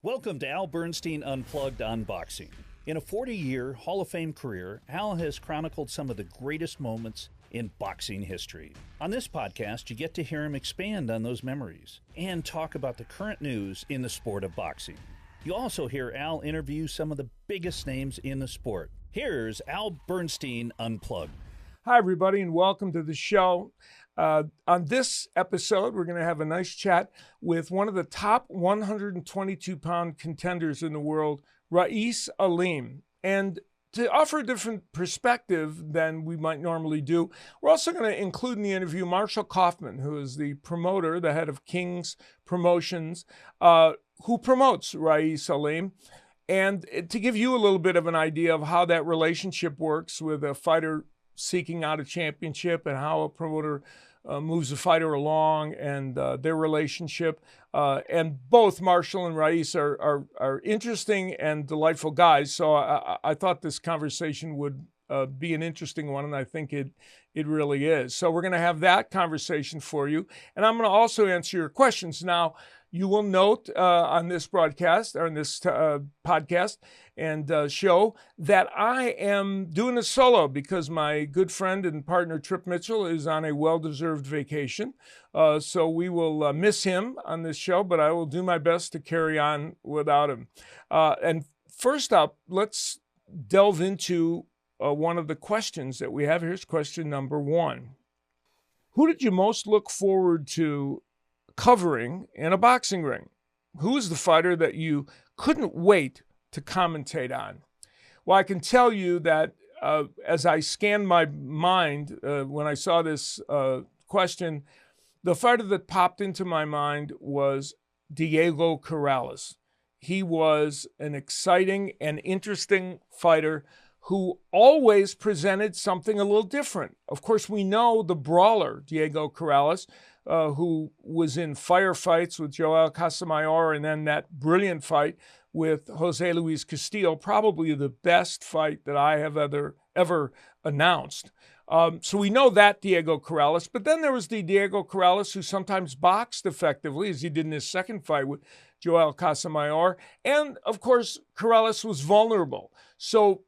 Welcome to Al Bernstein Unplugged Unboxing. In a 40-year Hall of Fame career, Al has chronicled some of the greatest moments in boxing history. On this podcast, you get to hear him expand on those memories and talk about the current news in the sport of boxing. You also hear Al interview some of the biggest names in the sport. Here's Al Bernstein Unplugged. Hi, everybody, and welcome to the show. On this episode, we're going to have a nice chat with one of the top 122-pound contenders in the world, Raeese Aleem. And to offer a different perspective than we might normally do, we're also going to include in the interview Marshall Kauffman, who is the promoter, the head of King's Promotions, who promotes Raeese Aleem. And to give you a little bit of an idea of how that relationship works with a fighter seeking out a championship and how a promoter moves a fighter along and their relationship. And both Marshall and Raeese are interesting and delightful guys. So I thought this conversation would be an interesting one, and I think it really is. So we're going to have that conversation for you. And I'm going to also answer your questions. Now, you will note on this broadcast, or on this podcast and show, that I am doing a solo because my good friend and partner Trip Mitchell is on a well-deserved vacation. So we will miss him on this show, but I will do my best to carry on without him. And first up, let's delve into one of the questions that we have. Here's question number one. Who did you most look forward to covering in a boxing ring? Who is the fighter that you couldn't wait to commentate on? Well, I can tell you that as I scanned my mind when I saw this question, the fighter that popped into my mind was Diego Corrales. He was an exciting and interesting fighter who always presented something a little different. Of course, we know the brawler, Diego Corrales, who was in firefights with Joel Casamayor, and then that brilliant fight with Jose Luis Castillo, probably the best fight that I have ever announced. So we know that Diego Corrales. But then there was the Diego Corrales who sometimes boxed effectively, as he did in his second fight with Joel Casamayor. And, of course, Corrales was vulnerable. So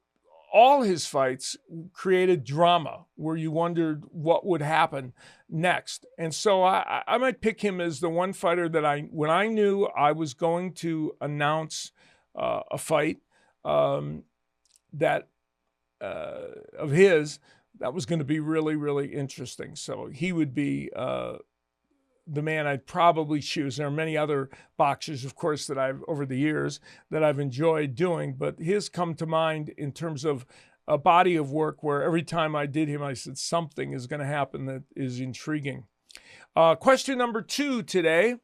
all his fights created drama where you wondered what would happen next. And so I might pick him as the one fighter that when I knew I was going to announce a fight of his, that was going to be really, really interesting. So he would be the man I'd probably choose. There are many other boxers, of course, that over the years that I've enjoyed doing, but his come to mind in terms of a body of work where every time I did him, I said something is going to happen that is intriguing. Question number two today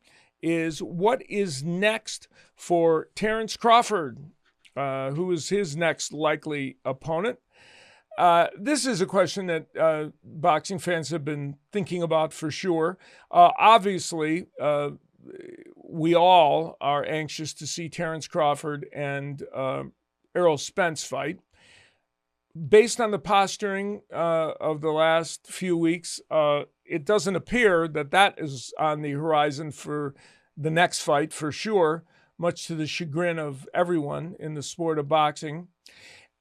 is, what is next for Terence Crawford? Who is his next likely opponent? This is a question that boxing fans have been thinking about for sure. Obviously, we all are anxious to see Terence Crawford and Errol Spence fight. Based on the posturing of the last few weeks, it doesn't appear that is on the horizon for the next fight for sure, much to the chagrin of everyone in the sport of boxing.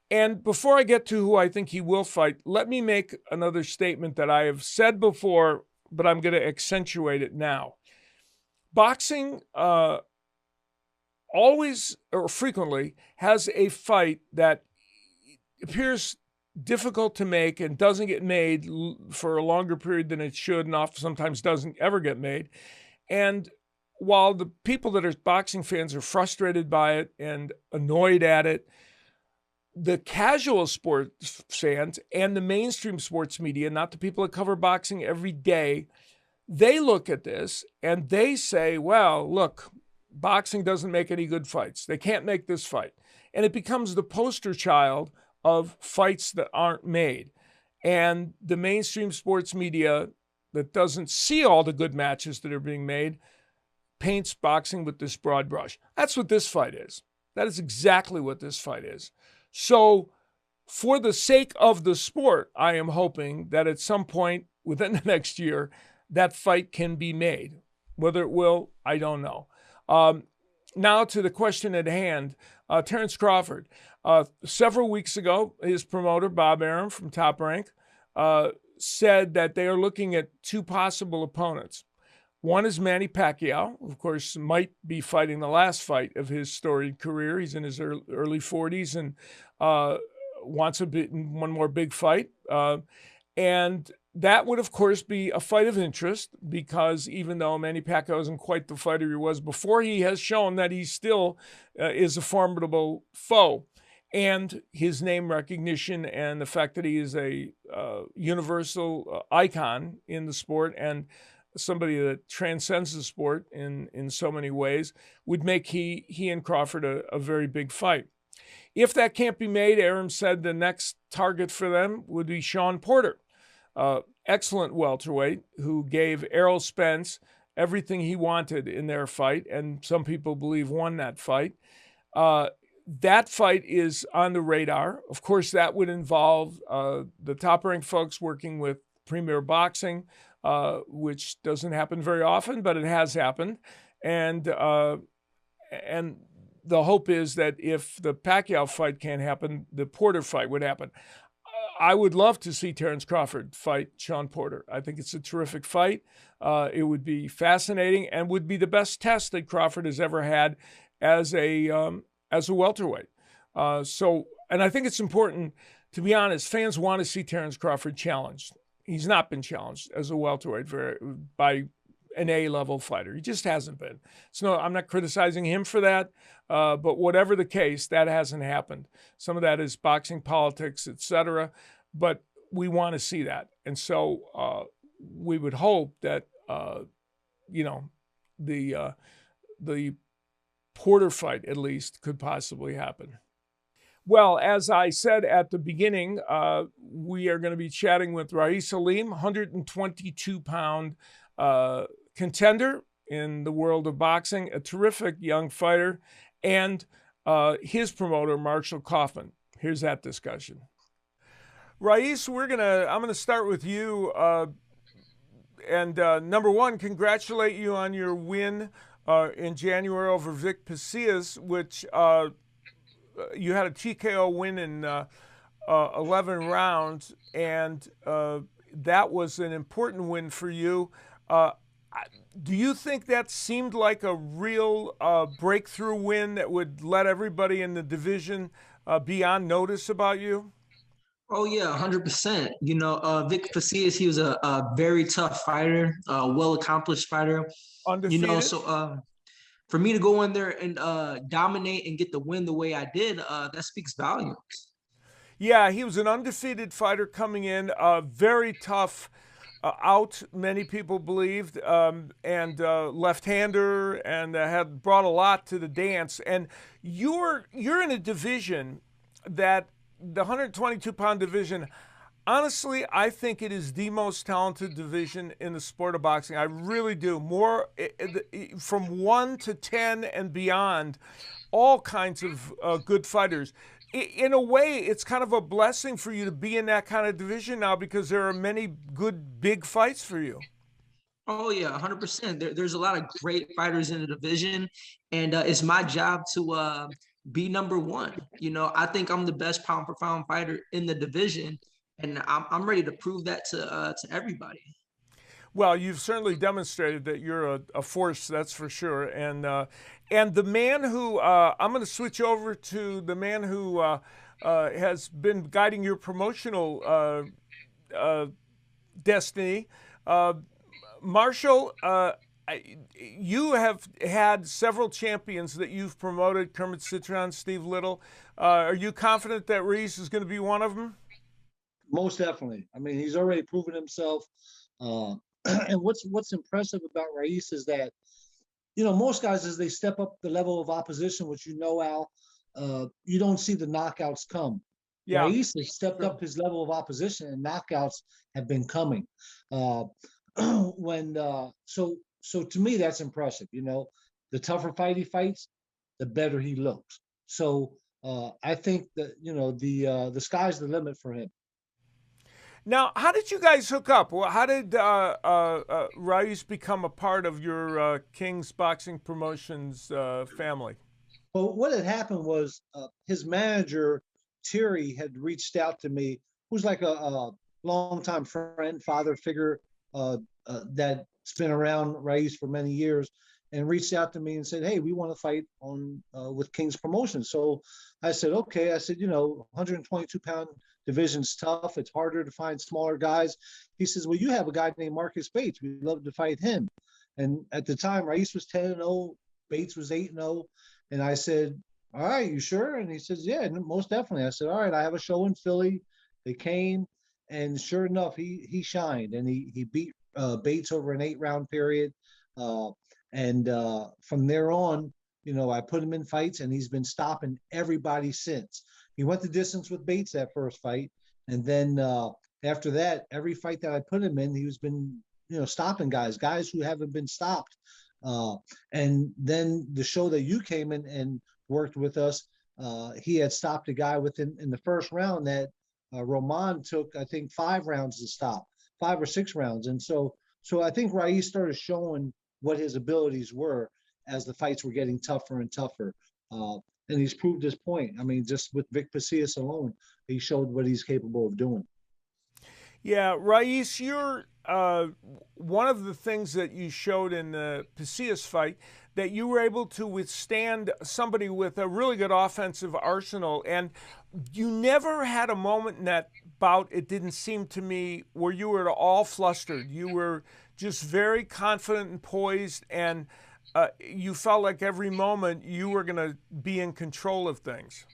And before I get to who I think he will fight, let me make another statement that I have said before, but I'm going to accentuate it now. Boxing always or frequently has a fight that appears difficult to make and doesn't get made for a longer period than it should, and often sometimes doesn't ever get made. And while the people that are boxing fans are frustrated by it and annoyed at it, the casual sports fans and the mainstream sports media, not the people that cover boxing every day, they look at this and they say, well, look, boxing doesn't make any good fights. They can't make this fight. And it becomes the poster child of fights that aren't made. And the mainstream sports media that doesn't see all the good matches that are being made paints boxing with this broad brush. That's what this fight is. That is exactly what this fight is. So for the sake of the sport, I am hoping that at some point within the next year, that fight can be made. Whether it will, I don't know. Now to the question at hand, Terrence Crawford. Several weeks ago, his promoter, Bob Arum from Top Rank, said that they are looking at two possible opponents. One is Manny Pacquiao, of course, might be fighting the last fight of his storied career. He's in his early 40s and wants one more big fight. And that would, of course, be a fight of interest because even though Manny Pacquiao isn't quite the fighter he was before, he has shown that he still is a formidable foe. And his name recognition and the fact that he is a universal icon in the sport and somebody that transcends the sport in so many ways would make he and Crawford a very big fight. If that can't be made, Arum said the next target for them would be Shawn Porter, excellent welterweight who gave Errol Spence everything he wanted in their fight, and some people believe won that fight. That fight is on the radar. Of course, that would involve the Top Rank folks working with Premier Boxing, which doesn't happen very often, but it has happened. And the hope is that if the Pacquiao fight can't happen, the Porter fight would happen. I would love to see Terrence Crawford fight Shawn Porter. I think it's a terrific fight. It would be fascinating and would be the best test that Crawford has ever had as a welterweight. And I think it's important, to be honest, fans want to see Terrence Crawford challenged. He's not been challenged as a welterweight by an A-level fighter. He just hasn't been. So no, I'm not criticizing him for that, but whatever the case, that hasn't happened. Some of that is boxing politics, etc. But we want to see that. And so we would hope that, the Porter fight, at least, could possibly happen. Well, as I said at the beginning, we are going to be chatting with Raeese Aleem, 122-pound contender in the world of boxing, a terrific young fighter, and his promoter, Marshall Kauffman. Here's that discussion. Raeese, I'm gonna start with you. And number one, congratulate you on your win in January over Vicpas, which you had a TKO win in 11 rounds, and that was an important win for you. Do you think that seemed like a real breakthrough win that would let everybody in the division be on notice about you? Oh yeah, 100%. Vicpas, he was a very tough fighter, a well-accomplished fighter. Undefeated? For me to go in there and dominate and get the win the way I did, that speaks volumes. Yeah, he was an undefeated fighter coming in, very tough out, many people believed, and left-hander, and had brought a lot to the dance. And you're in a division that the 122-pound division, honestly, I think it is the most talented division in the sport of boxing. I really do. More from 1 to 10 and beyond, all kinds of good fighters. In a way, it's kind of a blessing for you to be in that kind of division now because there are many good big fights for you. Oh yeah, 100%. There's a lot of great fighters in the division, and it's my job to be number one. I think I'm the best pound for pound fighter in the division, and I'm ready to prove that to everybody. Well, you've certainly demonstrated that you're a force, that's for sure. And the man who I'm going to switch over to the man who has been guiding your promotional destiny, Marshall. You have had several champions that you've promoted: Kermit Citron, Steve Little. Are you confident that Raeese is going to be one of them? Most definitely. I mean, he's already proven himself. And what's impressive about Raeese is that, most guys, as they step up the level of opposition, which Al, you don't see the knockouts come. Yeah. Raeese has stepped up his level of opposition, and knockouts have been coming. So to me, that's impressive. The tougher fight he fights, the better he looks. So I think that the sky's the limit for him. Now, how did you guys hook up? Well, how did Raeese become a part of your King's Boxing Promotions family? Well, what had happened was his manager, Terry, had reached out to me, who's like a longtime friend, father figure that's been around Raeese for many years, and reached out to me and said, "Hey, we want to fight on with King's Promotions." So I said, "Okay." I said, 122-pound division's tough. It's harder to find smaller guys. He says, "Well, you have a guy named Marcus Bates. We'd love to fight him." And at the time, Raeese was 10-0, Bates was 8-0. And I said, "All right, you sure?" And he says, "Yeah, most definitely." I said, "All right, I have a show in Philly." They came, and sure enough, he shined, and he beat Bates over an 8-round period. And from there on, I put him in fights, and he's been stopping everybody since. He went the distance with Bates that first fight, and then after that, every fight that I put him in, he's been stopping guys who haven't been stopped. And then the show that you came in and worked with us, he had stopped a guy in the first round that Roman took, I think, 5 rounds to stop, 5 or 6 rounds. And so I think Raeese started showing what his abilities were as the fights were getting tougher and tougher. And he's proved his point. I mean, just with Vicpas alone, he showed what he's capable of doing. Yeah, Raeese, you're one of the things that you showed in the Pasillas fight, that you were able to withstand somebody with a really good offensive arsenal, and you never had a moment in that bout, it didn't seem to me, where you were at all flustered. You were just very confident and poised, and you felt like every moment you were going to be in control of things.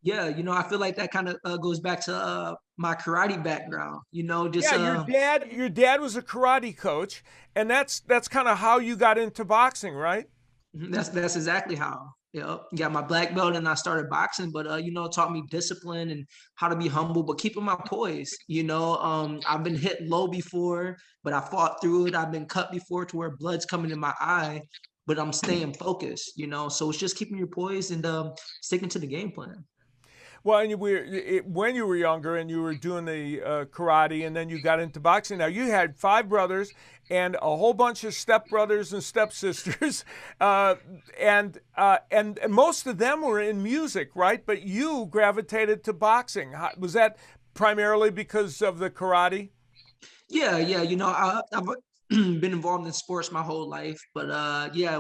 Yeah, I feel like that kind of goes back to my karate background. Your dad was a karate coach, and that's kind of how you got into boxing, right? That's exactly how. Got my black belt and I started boxing, but taught me discipline and how to be humble, but keeping my poise. I've been hit low before, but I fought through it. I've been cut before to where blood's coming in my eye, but I'm staying focused. So it's just keeping your poise and sticking to the game plan. Well, and when you were younger and you were doing the karate, and then you got into boxing. Now you had 5 brothers and a whole bunch of stepbrothers and stepsisters, and most of them were in music, right? But you gravitated to boxing. Was that primarily because of the karate? Yeah. I've been involved in sports my whole life, but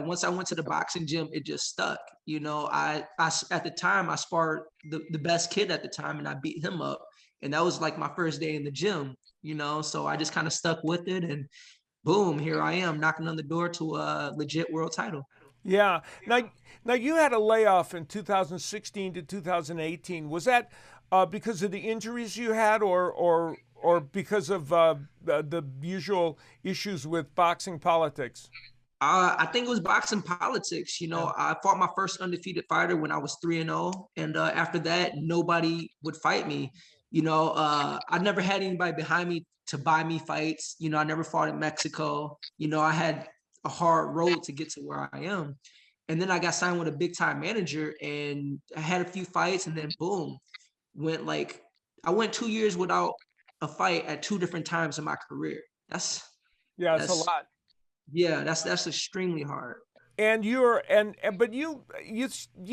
once I went to the boxing gym, it just stuck. I at the time I sparred the best kid at the time, and I beat him up, and that was like my first day in the gym. So I just kind of stuck with it, and boom, here I am knocking on the door to a legit world title. Yeah. Now you had a layoff in 2016 to 2018. Was that because of the injuries you had, or because of the usual issues with boxing politics? I think it was boxing politics. I fought my first undefeated fighter when I was 3-0, and after that, nobody would fight me. I never had anybody behind me to buy me fights. I never fought in Mexico. I had a hard road to get to where I am, and then I got signed with a big time manager, and I had a few fights, and then boom, I went 2 years without a fight at 2 different times in my career. That's a lot. Yeah, that's extremely hard. And but you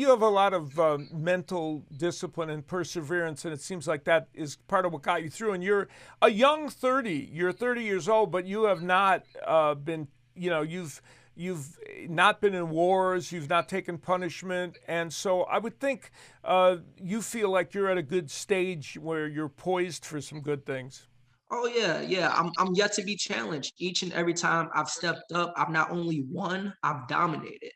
have a lot of mental discipline and perseverance, and it seems like that is part of what got you through. And you're a young 30. You're 30 years old, but you have not been. You've not been in wars. You've not taken punishment, and so I would think you feel like you're at a good stage where you're poised for some good things. Oh yeah. I'm yet to be challenged. Each and every time I've stepped up, I've not only won, I've dominated.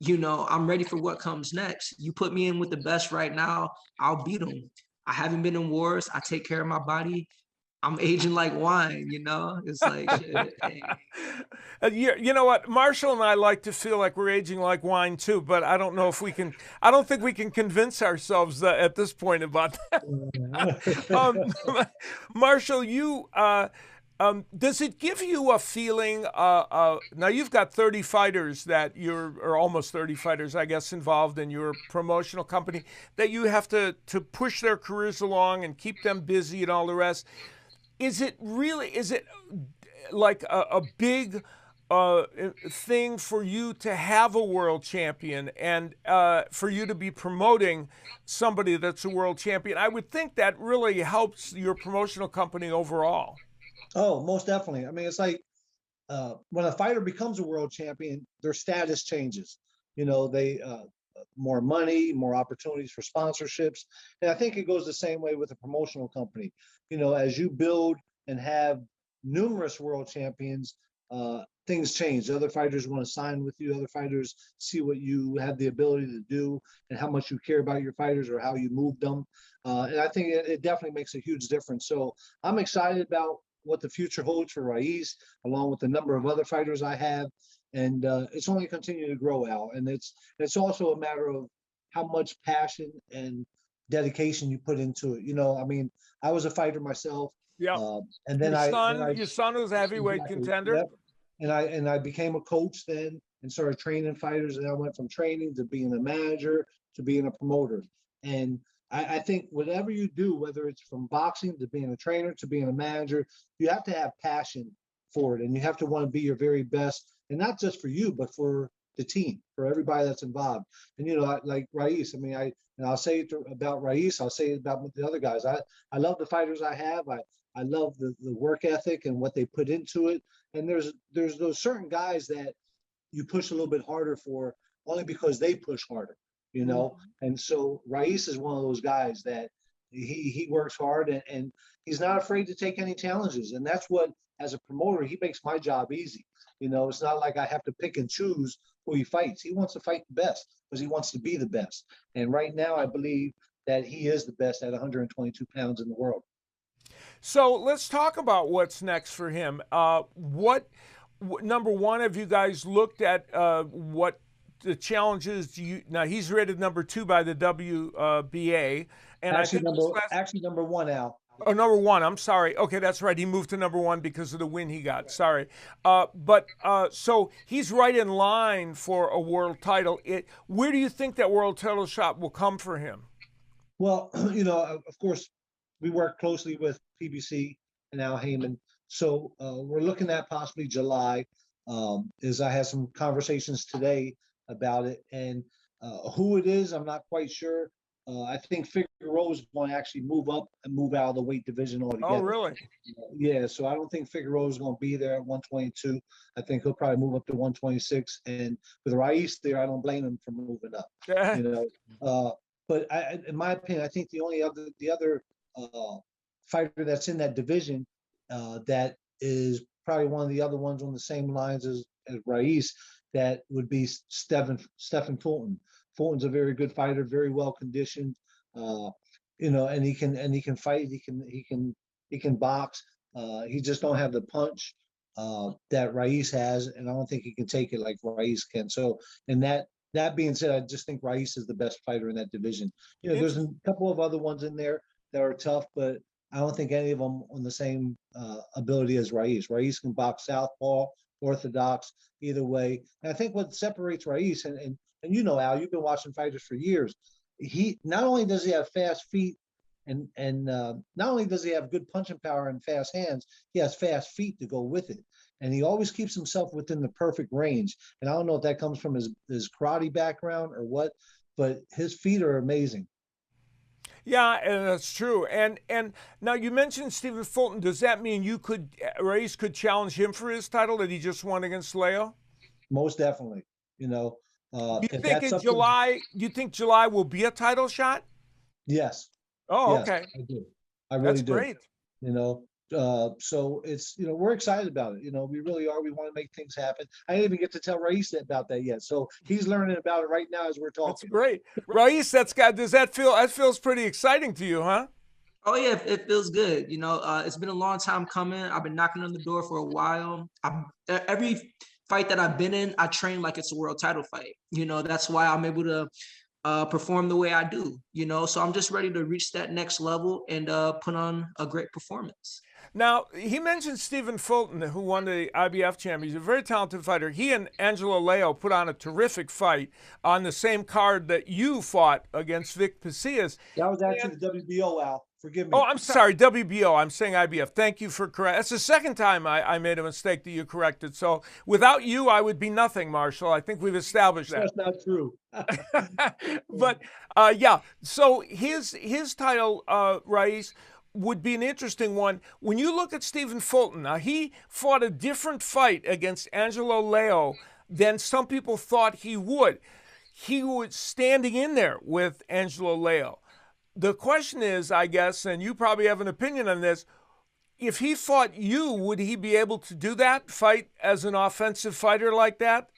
I'm ready for what comes next. You put me in with the best right now, I'll beat them. I haven't been in wars. I take care of my body. I'm aging like wine, It's like shit. Hey. You know what? Marshall and I like to feel like we're aging like wine too, but I don't know if we can. I don't think we can convince ourselves at this point about that. Marshall, does it give you a feeling? Now you've got 30 fighters or almost 30 fighters, I guess, involved in your promotional company that you have to push their careers along and keep them busy and all the rest. is it like a big thing for you to have a world champion and for you to be promoting somebody that's a world champion? I would think that really helps your promotional company overall. Oh, most definitely. I mean, it's like when a fighter becomes a world champion, their status changes. You know, they more money, more opportunities for sponsorships, and I think it goes the same way with a promotional company. You know, as you build and have numerous world champions, things change. Other fighters want to sign with you. Other fighters see what you have the ability to do and how much you care about your fighters or how you move them. And I think it definitely makes a huge difference. So I'm excited about what the future holds for Raeese, along with the number of other fighters I have. And it's only continuing to grow, Al. And it's also a matter of how much passion and dedication you put into it. You know, I mean, I was a fighter myself. Yeah. And then your son was a heavyweight contender. Yep. And I became a coach then and started training fighters. And I went from training to being a manager to being a promoter. And I think whatever you do, whether it's from boxing to being a trainer to being a manager, you have to have passion for it. And you have to want to be your very best. And not just for you, but for the team, for everybody that's involved. And, you know, like Raeese, I mean, I'll say it about Raeese, I'll say it about the other guys. I love the fighters I have. I love the work ethic and what they put into it. And there's those certain guys that you push a little bit harder for only because they push harder, you know? And so Raeese is one of those guys that he works hard and he's not afraid to take any challenges. And that's what, as a promoter, he makes my job easy. You know, it's not like I have to pick and choose who he fights. He wants to fight the best because he wants to be the best. And right now, I believe that he is the best at 122 pounds in the world. So let's talk about what's next for him. Number one, have you guys looked at what the challenges do you now? He's rated number 2 by the WBA, and actually number 1, Al. Oh, number 1. I'm sorry. Okay, that's right. He moved to number 1 because of the win he got. Sorry. So he's right in line for a world title. Where do you think that world title shot will come for him? Well, you know, of course, we work closely with PBC and Al Heyman. So we're looking at possibly July. As I had some conversations today about it. And who it is, I'm not quite sure. I think Figueroa is going to actually move up and move out of the weight division altogether. Oh, really? Yeah, so I don't think Figueroa is going to be there at 122. I think he'll probably move up to 126. And with Raeese there, I don't blame him for moving up. You know, but in my opinion, I think the other fighter that's in that division that is probably one of the other ones on the same lines as Raeese, that would be Stephen Fulton. Fulton's a very good fighter, very well conditioned, you know, and he can fight. He can box. He just don't have the punch that Raeese has, and I don't think he can take it like Raeese can. So, and that being said, I just think Raeese is the best fighter in that division. You know, there's a couple of other ones in there that are tough, but I don't think any of them on the same ability as Raeese. Raeese can box southpaw, orthodox, either way. And I think what separates Raeese, and you know, Al, you've been watching fighters for years. He not only does he have fast feet and not only does he have good punching power and fast hands, he has fast feet to go with it. And he always keeps himself within the perfect range. And I don't know if that comes from his karate background or what, but his feet are amazing. Yeah, and that's true. And now you mentioned Stephen Fulton. Does that mean Raeese could challenge him for his title that he just won against Leo? Most definitely. You know, do you think in July? Do you think July will be a title shot? Yes. Oh, yes, okay. I do. I really do. That's great. You know, so it's, you know, we're excited about it. You know, we really are. We want to make things happen. I didn't even get to tell Raeese about that yet. So he's learning about it right now as we're talking. That's great. Raeese, that feels pretty exciting to you, huh? Oh yeah, it feels good. You know, it's been a long time coming. I've been knocking on the door for a while. Every fight that I've been in, I train like it's a world title fight. You know, that's why I'm able to perform the way I do, you know, so I'm just ready to reach that next level and put on a great performance. Now, he mentioned Stephen Fulton, who won the IBF championship. He's a very talented fighter. He and Angelo Leo put on a terrific fight on the same card that you fought against Vic Pasillas. That was actually the WBO, Al. Forgive me. Oh, I'm sorry, WBO. I'm saying IBF. Thank you for correct. That's the second time I made a mistake that you corrected. So without you, I would be nothing, Marshall. I think we've established that. That's not true. But yeah, so his title, Raeese, would be an interesting one. When you look at Stephen Fulton, now he fought a different fight against Angelo Leo than some people thought he would. He was standing in there with Angelo Leo. The question is, I guess, and you probably have an opinion on this, if he fought you, would he be able to do that, fight as an offensive fighter like that?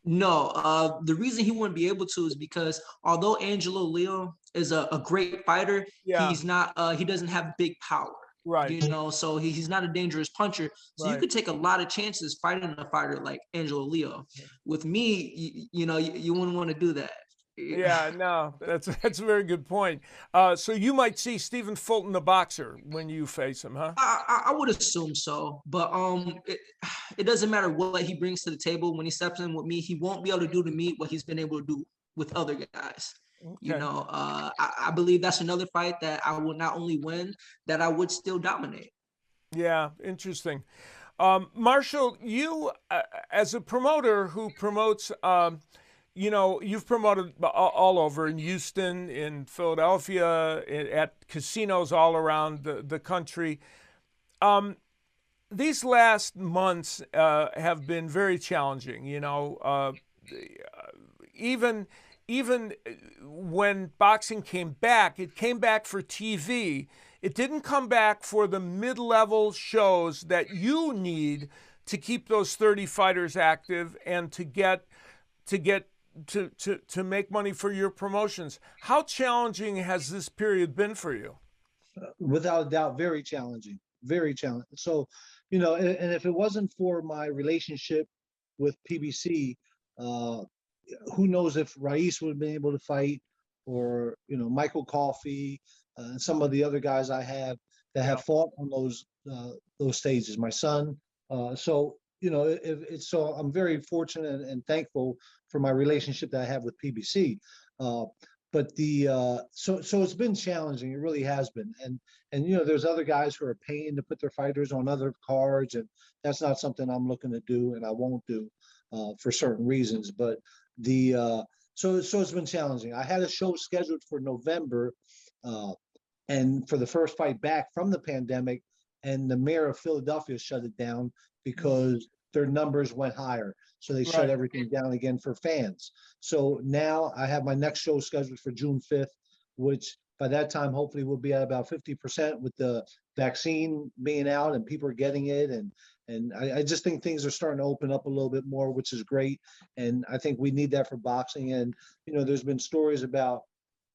No, the reason he wouldn't be able to is because although Angelo Leo is a great fighter, Yeah. he's not. He doesn't have big power. Right. You know, so he's not a dangerous puncher. So you Right. could take a lot of chances fighting a fighter like Angelo Leo. With me, you know, you wouldn't want to do that. Yeah, no, that's a very good point. So you might see Stephen Fulton, the boxer, when you face him, huh? I would assume so, but it doesn't matter what he brings to the table when he steps in with me. He won't be able to do to me what he's been able to do with other guys. You Okay. know, I believe that's another fight that I would not only win, that I would still dominate. Yeah, interesting. Marshall, you, as a promoter who promotes, you know, you've promoted all over in Houston, in Philadelphia, at casinos all around the country. These last months have been very challenging. You know, even when boxing came back, it came back for TV. It didn't come back for the mid-level shows that you need to keep those 30 fighters active and to make money for your promotions. How challenging has this period been for you? Without a doubt, very challenging. Very challenging. So, you know, and if it wasn't for my relationship with PBC, who knows if Raeese would have been able to fight, or, you know, Michael Coffey, and some of the other guys I have that have fought on those stages. My son. So, you know, so I'm very fortunate and thankful for my relationship that I have with PBC. But so it's been challenging. It really has been. And you know, there's other guys who are paying to put their fighters on other cards, and that's not something I'm looking to do, and I won't do for certain reasons. But so it's been challenging. I had a show scheduled for November, and for the first fight back from the pandemic, and the mayor of Philadelphia shut it down because their numbers went higher. So they shut everything down again for fans. So now I have my next show scheduled for June 5th, which by that time, hopefully we'll be at about 50% with the vaccine being out and people are getting it. And I just think things are starting to open up a little bit more, which is great. And I think we need that for boxing. And, you know, there's been stories about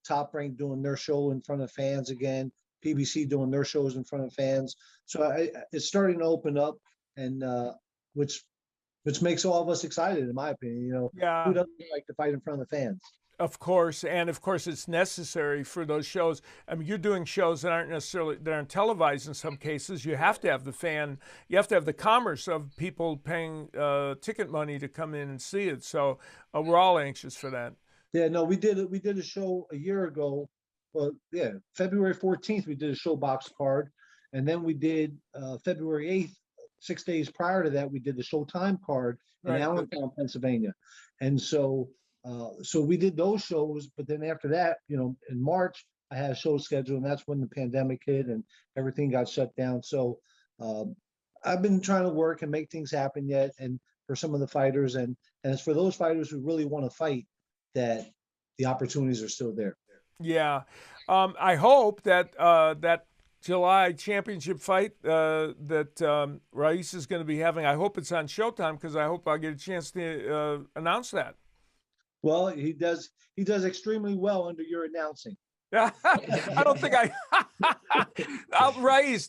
Top Rank doing their show in front of fans again, PBC doing their shows in front of fans. So it's starting to open up, and which makes all of us excited, in my opinion. You know, who doesn't like to fight in front of the fans? Of course, and of course, it's necessary for those shows. I mean, you're doing shows that aren't televised in some cases. You have to have the fan. You have to have the commerce of people paying ticket money to come in and see it. So we're all anxious for that. Yeah, no, we did a show a year ago. Well, yeah, February 14th, we did a show box card, and then we did February 8th. 6 days prior to that, we did the Showtime card in Allentown, Pennsylvania. And so we did those shows, but then after that, you know, in March, I had a show scheduled, and that's when the pandemic hit and everything got shut down. So I've been trying to work and make things happen yet, and for some of the fighters, and it's for those fighters who really want to fight that the opportunities are still there. Yeah. I hope that that July championship fight that Raeese is going to be having, I hope it's on Showtime, because I hope I get a chance to announce that. Well, he does extremely well under your announcing. I don't think Raeese,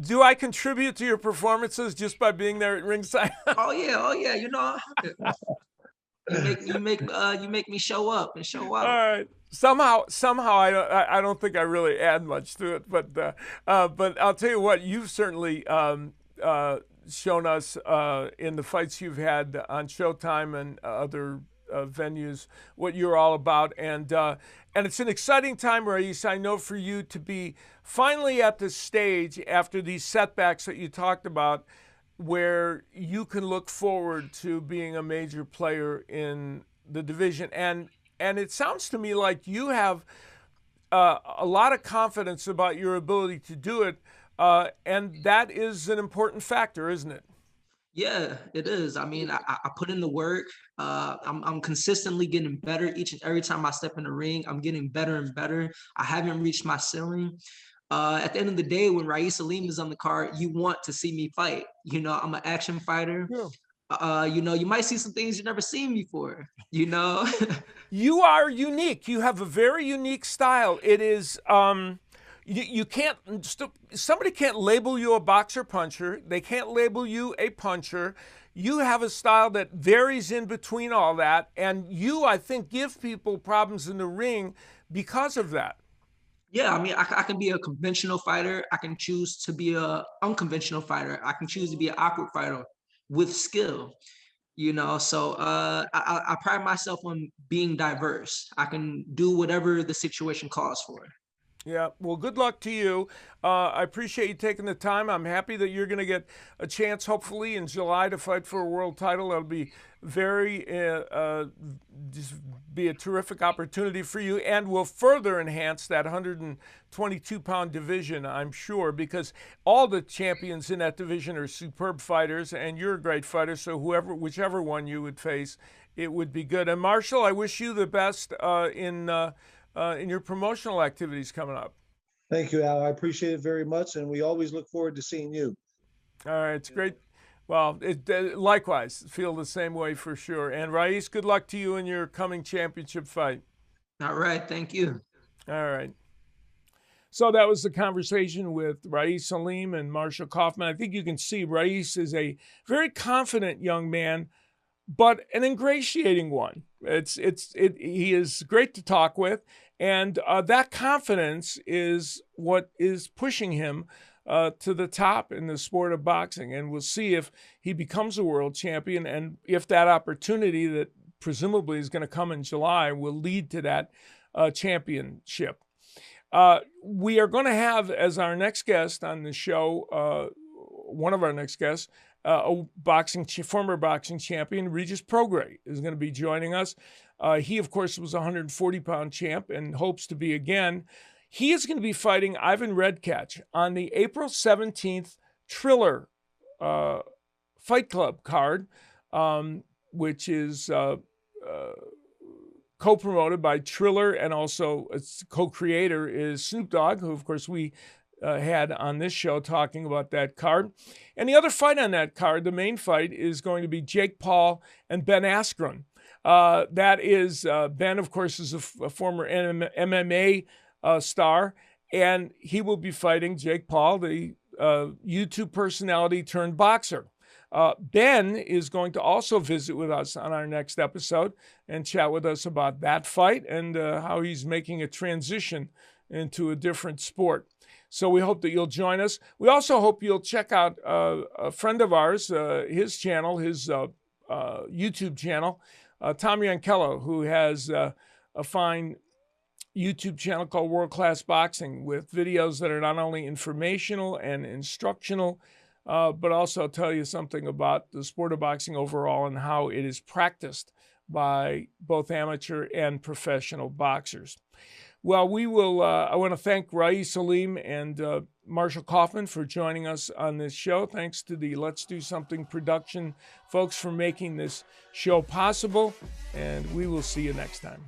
do I contribute to your performances just by being there at ringside? Oh yeah, you know. you make me show up and show out. All right. Somehow, I don't think I really add much to it, but I'll tell you what, you've certainly shown us in the fights you've had on Showtime and other venues what you're all about, and it's an exciting time, Raeese. I know for you to be finally at the stage after these setbacks that you talked about, where you can look forward to being a major player in the division, and it sounds to me like you have a lot of confidence about your ability to do it, and that is an important factor, isn't it? Yeah, it is. I mean, I put in the work. I'm consistently getting better each and every time I step in the ring. I'm getting better and better. I haven't reached my ceiling. At the end of the day, when Raeese Aleem is on the card, you want to see me fight. You know, I'm an action fighter. Yeah. You know, you might see some things you've never seen before, you know? You are unique. You have a very unique style. It is, you can't, somebody can't label you a boxer puncher. They can't label you a puncher. You have a style that varies in between all that. And you, I think, give people problems in the ring because of that. Yeah, I mean, I can be a conventional fighter. I can choose to be a unconventional fighter. I can choose to be an awkward fighter with skill. You know, so I pride myself on being diverse. I can do whatever the situation calls for. Yeah, well, good luck to you. I appreciate you taking the time. I'm happy that you're going to get a chance, hopefully, in July to fight for a world title. That'll be very, just be a terrific opportunity for you, and will further enhance that 122-pound division, I'm sure, because all the champions in that division are superb fighters, and you're a great fighter, so whichever one you would face, it would be good. And Marshall, I wish you the best in your promotional activities coming up. Thank you, Al. I appreciate it very much, and we always look forward to seeing you. All right, it's great. Well, likewise, feel the same way for sure. And Raeese, good luck to you in your coming championship fight. All right, thank you. All right. So that was the conversation with Raeese Aleem and Marshall Kauffman. I think you can see Raeese is a very confident young man, but an ingratiating one. He is great to talk with, and that confidence is what is pushing him to the top in the sport of boxing. And we'll see if he becomes a world champion, and if that opportunity that presumably is going to come in July will lead to that championship. We are going to have as our next guest on the show, one of our next guests, a former boxing champion, Regis Prograis, is going to be joining us. He, of course, was a 140-pound champ and hopes to be again. He is going to be fighting Ivan Redkach on the April 17th Triller Fight Club card, which is co-promoted by Triller, and also its co-creator is Snoop Dogg, who, of course, we had on this show talking about that card. And the other fight on that card, the main fight, is going to be Jake Paul and Ben Askren. That is, Ben, of course, is a former MMA star, and he will be fighting Jake Paul, the YouTube personality turned boxer. Ben is going to also visit with us on our next episode and chat with us about that fight and how he's making a transition into a different sport. So we hope that you'll join us. We also hope you'll check out a friend of ours, his channel, his YouTube channel, Tom Yankello, who has a fine YouTube channel called World Class Boxing with videos that are not only informational and instructional, but also tell you something about the sport of boxing overall and how it is practiced by both amateur and professional boxers. Well, we will. I want to thank Raeese Aleem and Marshall Kauffman for joining us on this show. Thanks to the Let's Do Something production folks for making this show possible, and we will see you next time.